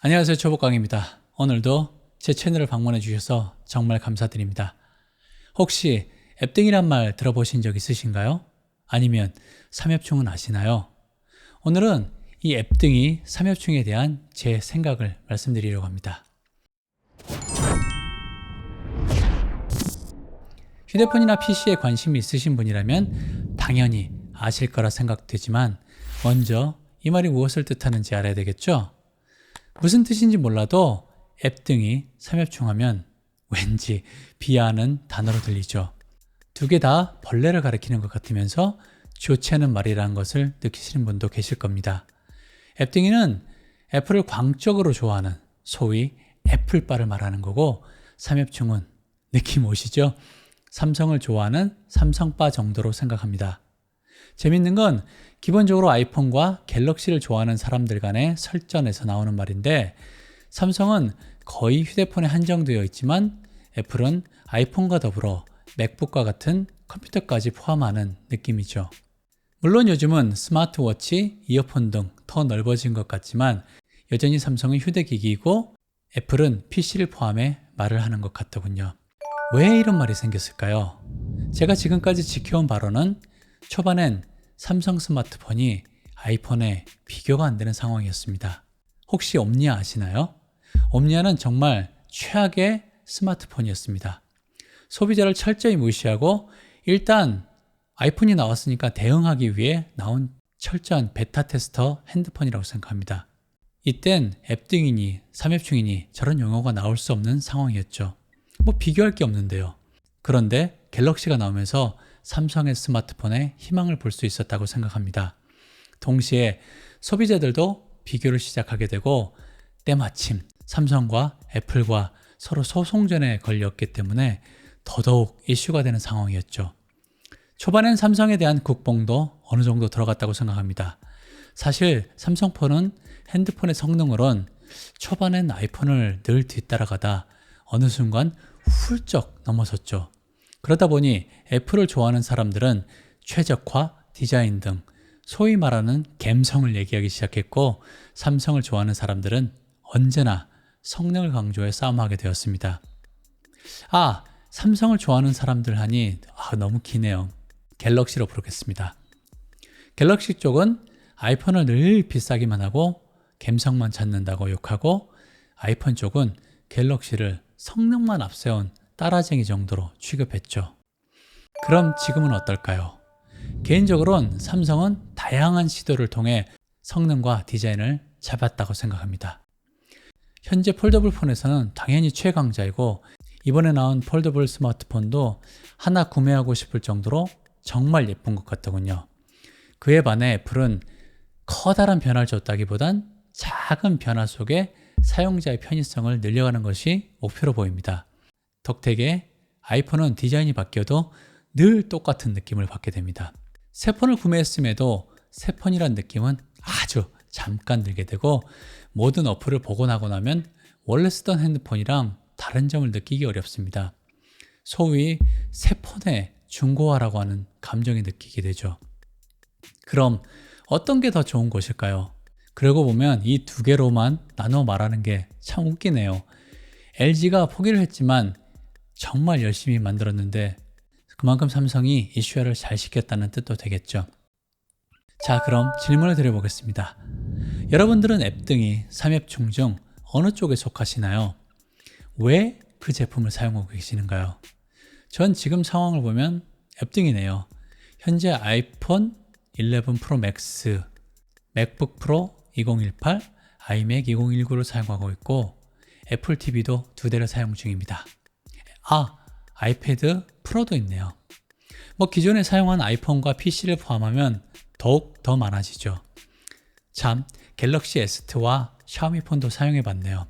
안녕하세요. 초보강입니다. 오늘도 제 채널을 방문해 주셔서 정말 감사드립니다. 혹시 앱등이란 말 들어보신 적 있으신가요? 아니면 삼엽충은 아시나요? 오늘은 이 앱등이 삼엽충에 대한 제 생각을 말씀드리려고 합니다. 휴대폰이나 PC에 관심이 있으신 분이라면 당연히 아실 거라 생각되지만 먼저 이 말이 무엇을 뜻하는지 알아야 되겠죠? 무슨 뜻인지 몰라도 앱등이 삼엽충하면 왠지 비하하는 단어로 들리죠. 두 개 다 벌레를 가리키는 것 같으면서 좋지 않은 말이라는 것을 느끼시는 분도 계실 겁니다. 앱등이는 애플을 광적으로 좋아하는 소위 애플바를 말하는 거고, 삼엽충은 느낌 오시죠? 삼성을 좋아하는 삼성바 정도로 생각합니다. 재밌는 건 기본적으로 아이폰과 갤럭시를 좋아하는 사람들 간의 설전에서 나오는 말인데, 삼성은 거의 휴대폰에 한정되어 있지만 애플은 아이폰과 더불어 맥북과 같은 컴퓨터까지 포함하는 느낌이죠. 물론 요즘은 스마트워치, 이어폰 등 더 넓어진 것 같지만 여전히 삼성은 휴대기기이고 애플은 PC를 포함해 말을 하는 것 같더군요. 왜 이런 말이 생겼을까요? 제가 지금까지 지켜온 바로는 초반엔 삼성 스마트폰이 아이폰에 비교가 안 되는 상황이었습니다. 혹시 옴니아 아시나요? 옴니아는 정말 최악의 스마트폰이었습니다. 소비자를 철저히 무시하고 일단 아이폰이 나왔으니까 대응하기 위해 나온 철저한 베타 테스터 핸드폰이라고 생각합니다. 이땐 앱등이니 삼엽충이니 저런 용어가 나올 수 없는 상황이었죠. 비교할 게 없는데요. 그런데 갤럭시가 나오면서 삼성의 스마트폰에 희망을 볼 수 있었다고 생각합니다. 동시에 소비자들도 비교를 시작하게 되고 때마침 삼성과 애플과 서로 소송전에 걸렸기 때문에 더더욱 이슈가 되는 상황이었죠. 초반엔 삼성에 대한 국뽕도 어느 정도 들어갔다고 생각합니다. 사실 삼성폰은 핸드폰의 성능으론 초반엔 아이폰을 늘 뒤따라가다 어느 순간 훌쩍 넘어섰죠. 그러다 보니 애플을 좋아하는 사람들은 최적화, 디자인 등 소위 말하는 갬성을 얘기하기 시작했고, 삼성을 좋아하는 사람들은 언제나 성능을 강조해 싸움하게 되었습니다. 삼성을 좋아하는 사람들 하니 너무 기네요. 갤럭시로 부르겠습니다. 갤럭시 쪽은 아이폰을 늘 비싸기만 하고 갬성만 찾는다고 욕하고, 아이폰 쪽은 갤럭시를 성능만 앞세운 따라쟁이 정도로 취급했죠. 그럼 지금은 어떨까요? 개인적으로는 삼성은 다양한 시도를 통해 성능과 디자인을 잡았다고 생각합니다. 현재 폴더블 폰에서는 당연히 최강자이고, 이번에 나온 폴더블 스마트폰도 하나 구매하고 싶을 정도로 정말 예쁜 것 같더군요. 그에 반해 애플은 커다란 변화를 줬다기보단 작은 변화 속에 사용자의 편의성을 늘려가는 것이 목표로 보입니다. 덕택에 아이폰은 디자인이 바뀌어도 늘 똑같은 느낌을 받게 됩니다. 새 폰을 구매했음에도 새 폰이란 느낌은 아주 잠깐 들게 되고, 모든 어플을 복원하고 나면 원래 쓰던 핸드폰이랑 다른 점을 느끼기 어렵습니다. 소위 새 폰의 중고화라고 하는 감정이 느끼게 되죠. 그럼 어떤 게 더 좋은 것일까요? 그러고 보면 이 두 개로만 나눠 말하는 게 참 웃기네요. LG가 포기를 했지만 정말 열심히 만들었는데 그만큼 삼성이 이슈화를 잘 시켰다는 뜻도 되겠죠. 자, 그럼 질문을 드려보겠습니다. 여러분들은 앱등이 삼엽충 중 어느 쪽에 속하시나요? 왜 그 제품을 사용하고 계시는가요? 전 지금 상황을 보면 앱등이네요. 현재 아이폰 11 프로 맥스, 맥북 프로 2018, 아이맥 2019를 사용하고 있고, 애플 TV도 두 대를 사용 중입니다. 아이패드 프로도 있네요. 기존에 사용한 아이폰과 PC를 포함하면 더욱 더 많아지죠. 참, 갤럭시 S2와 샤오미 폰도 사용해봤네요.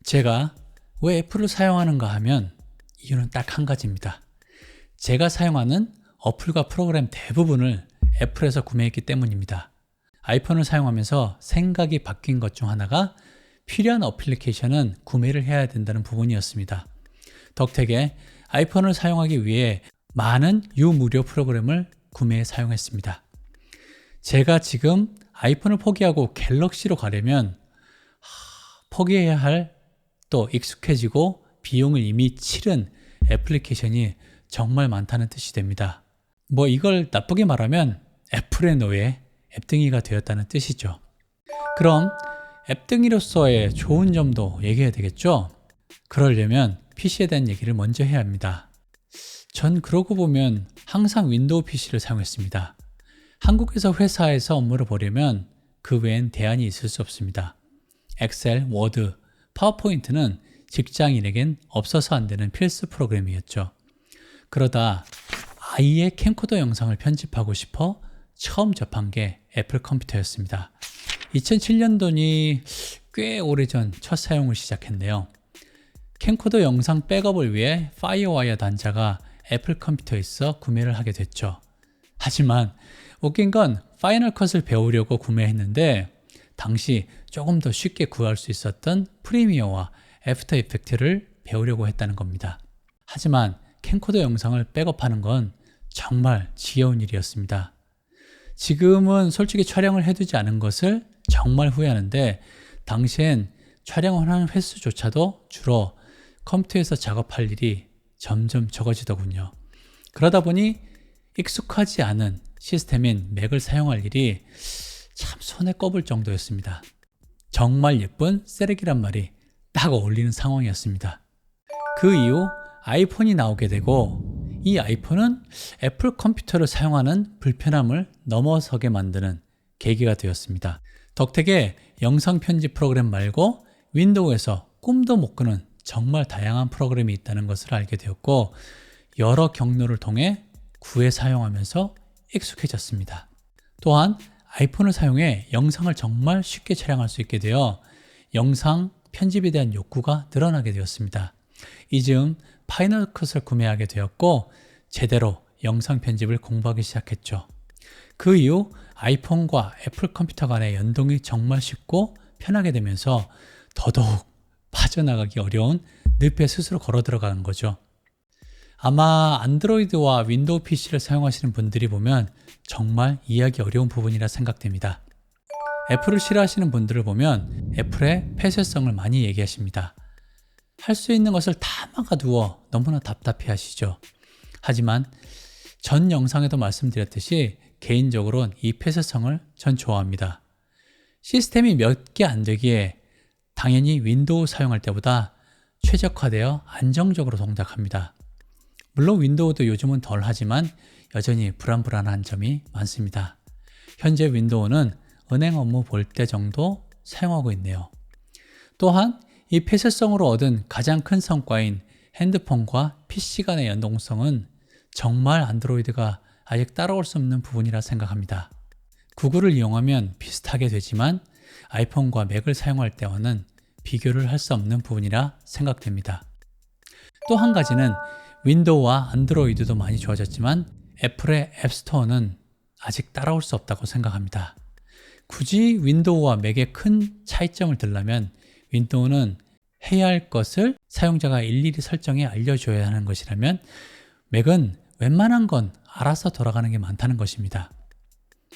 제가 왜 애플을 사용하는가 하면 이유는 딱 한 가지입니다. 제가 사용하는 어플과 프로그램 대부분을 애플에서 구매했기 때문입니다. 아이폰을 사용하면서 생각이 바뀐 것 중 하나가 필요한 어플리케이션은 구매를 해야 된다는 부분이었습니다. 덕택에 아이폰을 사용하기 위해 많은 유무료 프로그램을 구매해 사용했습니다. 제가 지금 아이폰을 포기하고 갤럭시로 가려면 포기해야 할, 또 익숙해지고 비용을 이미 치른 애플리케이션이 정말 많다는 뜻이 됩니다. 뭐 이걸 나쁘게 말하면 애플의 노예, 앱등이가 되었다는 뜻이죠. 그럼 앱등이로서의 좋은 점도 얘기해야 되겠죠? 그러려면 PC에 대한 얘기를 먼저 해야 합니다. 전 그러고 보면 항상 윈도우 PC를 사용했습니다. 한국에서 회사에서 업무를 보려면 그 외엔 대안이 있을 수 없습니다. 엑셀, 워드, 파워포인트는 직장인에겐 없어서 안 되는 필수 프로그램이었죠. 그러다 아이의 캠코더 영상을 편집하고 싶어 처음 접한 게 애플 컴퓨터였습니다. 2007년도니 꽤 오래전 첫 사용을 시작했네요. 캠코더 영상 백업을 위해 파이어와이어 단자가 애플 컴퓨터에서 구매를 하게 됐죠. 하지만 웃긴 건 파이널 컷을 배우려고 구매했는데 당시 조금 더 쉽게 구할 수 있었던 프리미어와 애프터 이펙트를 배우려고 했다는 겁니다. 하지만 캠코더 영상을 백업하는 건 정말 지겨운 일이었습니다. 지금은 솔직히 촬영을 해두지 않은 것을 정말 후회하는데 당시엔 촬영을 하는 횟수조차도 줄어 컴퓨터에서 작업할 일이 점점 적어지더군요. 그러다 보니 익숙하지 않은 시스템인 맥을 사용할 일이 참 손에 꼽을 정도였습니다. 정말 예쁜 세렉이란 말이 딱 어울리는 상황이었습니다. 그 이후 아이폰이 나오게 되고 이 아이폰은 애플 컴퓨터를 사용하는 불편함을 넘어서게 만드는 계기가 되었습니다. 덕택에 영상 편집 프로그램 말고 윈도우에서 꿈도 못 꾸는 정말 다양한 프로그램이 있다는 것을 알게 되었고 여러 경로를 통해 구해 사용하면서 익숙해졌습니다. 또한 아이폰을 사용해 영상을 정말 쉽게 촬영할 수 있게 되어 영상 편집에 대한 욕구가 늘어나게 되었습니다. 이 즈음 파이널 컷을 구매하게 되었고 제대로 영상 편집을 공부하기 시작했죠. 그 이후 아이폰과 애플 컴퓨터 간의 연동이 정말 쉽고 편하게 되면서 더더욱 빠져나가기 어려운 늪에 스스로 걸어 들어가는 거죠. 아마 안드로이드와 윈도우 PC를 사용하시는 분들이 보면 정말 이해하기 어려운 부분이라 생각됩니다. 애플을 싫어하시는 분들을 보면 애플의 폐쇄성을 많이 얘기하십니다. 할 수 있는 것을 다 막아두어 너무나 답답해 하시죠. 하지만 전 영상에도 말씀드렸듯이 개인적으로는 이 폐쇄성을 전 좋아합니다. 시스템이 몇 개 안 되기에 당연히 윈도우 사용할 때보다 최적화되어 안정적으로 동작합니다. 물론 윈도우도 요즘은 덜 하지만 여전히 불안한 점이 많습니다. 현재 윈도우는 은행 업무 볼 때 정도 사용하고 있네요. 또한 이 폐쇄성으로 얻은 가장 큰 성과인 핸드폰과 PC 간의 연동성은 정말 안드로이드가 아직 따라올 수 없는 부분이라 생각합니다. 구글을 이용하면 비슷하게 되지만 아이폰과 맥을 사용할 때와는 비교를 할 수 없는 부분이라 생각됩니다. 또 한 가지는 윈도우와 안드로이드도 많이 좋아졌지만 애플의 앱스토어는 아직 따라올 수 없다고 생각합니다. 굳이 윈도우와 맥의 큰 차이점을 들려면 윈도우는 해야 할 것을 사용자가 일일이 설정해 알려줘야 하는 것이라면 맥은 웬만한 건 알아서 돌아가는 게 많다는 것입니다.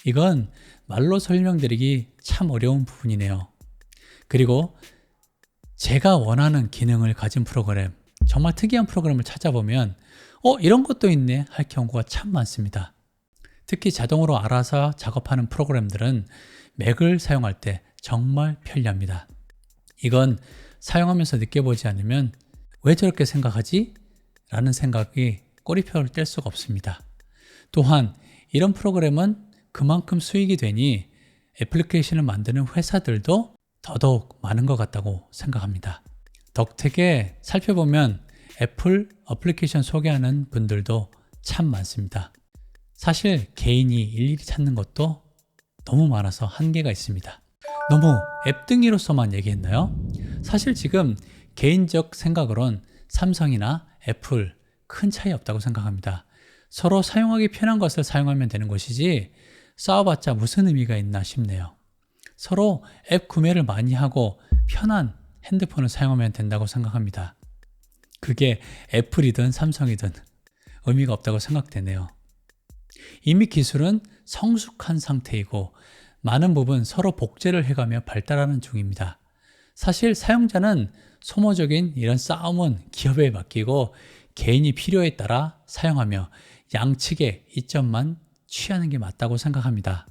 이건 말로 설명드리기 참 어려운 부분이네요. 그리고 제가 원하는 기능을 가진 프로그램, 정말 특이한 프로그램을 찾아보면 이런 것도 있네 할 경우가 참 많습니다. 특히 자동으로 알아서 작업하는 프로그램들은 맥을 사용할 때 정말 편리합니다. 이건 사용하면서 느껴보지 않으면 왜 저렇게 생각하지? 라는 생각이 꼬리표를 뗄 수가 없습니다. 또한 이런 프로그램은 그만큼 수익이 되니 애플리케이션을 만드는 회사들도 더더욱 많은 것 같다고 생각합니다. 덕택에 살펴보면 애플 어플리케이션 소개하는 분들도 참 많습니다. 사실 개인이 일일이 찾는 것도 너무 많아서 한계가 있습니다. 너무 앱등이로서만 얘기했나요? 사실 지금 개인적 생각으론 삼성이나 애플 큰 차이 없다고 생각합니다. 서로 사용하기 편한 것을 사용하면 되는 것이지 싸워봤자 무슨 의미가 있나 싶네요. 서로 앱 구매를 많이 하고 편한 핸드폰을 사용하면 된다고 생각합니다. 그게 애플이든 삼성이든 의미가 없다고 생각되네요. 이미 기술은 성숙한 상태이고 많은 부분 서로 복제를 해가며 발달하는 중입니다. 사실 사용자는 소모적인 이런 싸움은 기업에 맡기고 개인이 필요에 따라 사용하며 양측의 이점만 취하는 게 맞다고 생각합니다.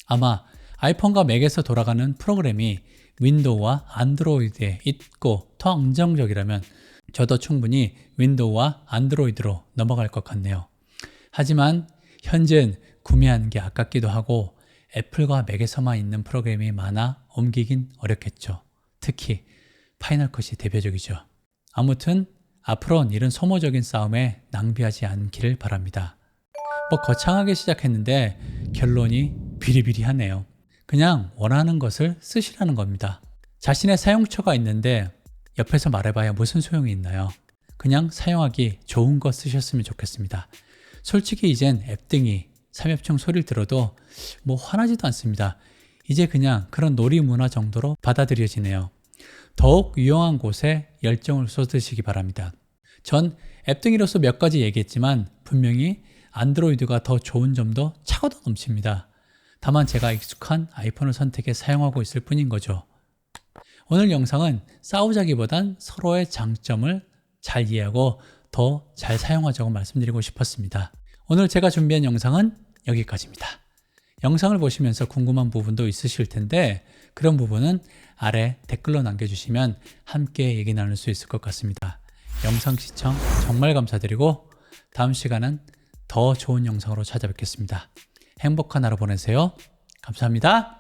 아마 아이폰과 맥에서 돌아가는 프로그램이 윈도우와 안드로이드에 있고 더 안정적이라면 저도 충분히 윈도우와 안드로이드로 넘어갈 것 같네요. 하지만 현재는 구매하는 게 아깝기도 하고 애플과 맥에서만 있는 프로그램이 많아 옮기긴 어렵겠죠. 특히 파이널 컷이 대표적이죠. 아무튼 앞으로는 이런 소모적인 싸움에 낭비하지 않기를 바랍니다. 거창하게 시작했는데 결론이 비리비리하네요. 그냥 원하는 것을 쓰시라는 겁니다. 자신의 사용처가 있는데 옆에서 말해봐야 무슨 소용이 있나요? 그냥 사용하기 좋은 거 쓰셨으면 좋겠습니다. 솔직히 이젠 앱등이 삼엽충 소리를 들어도 화나지도 않습니다. 이제 그냥 그런 놀이 문화 정도로 받아들여지네요. 더욱 유용한 곳에 열정을 쏟으시기 바랍니다. 전 앱등이로서 몇 가지 얘기했지만 분명히 안드로이드가 더 좋은 점도 차고도 넘칩니다. 다만 제가 익숙한 아이폰을 선택해 사용하고 있을 뿐인 거죠. 오늘 영상은 싸우자기보단 서로의 장점을 잘 이해하고 더 잘 사용하자고 말씀드리고 싶었습니다. 오늘 제가 준비한 영상은 여기까지입니다. 영상을 보시면서 궁금한 부분도 있으실 텐데 그런 부분은 아래 댓글로 남겨주시면 함께 얘기 나눌 수 있을 것 같습니다. 영상 시청 정말 감사드리고 다음 시간은 더 좋은 영상으로 찾아뵙겠습니다. 행복한 하루 보내세요. 감사합니다.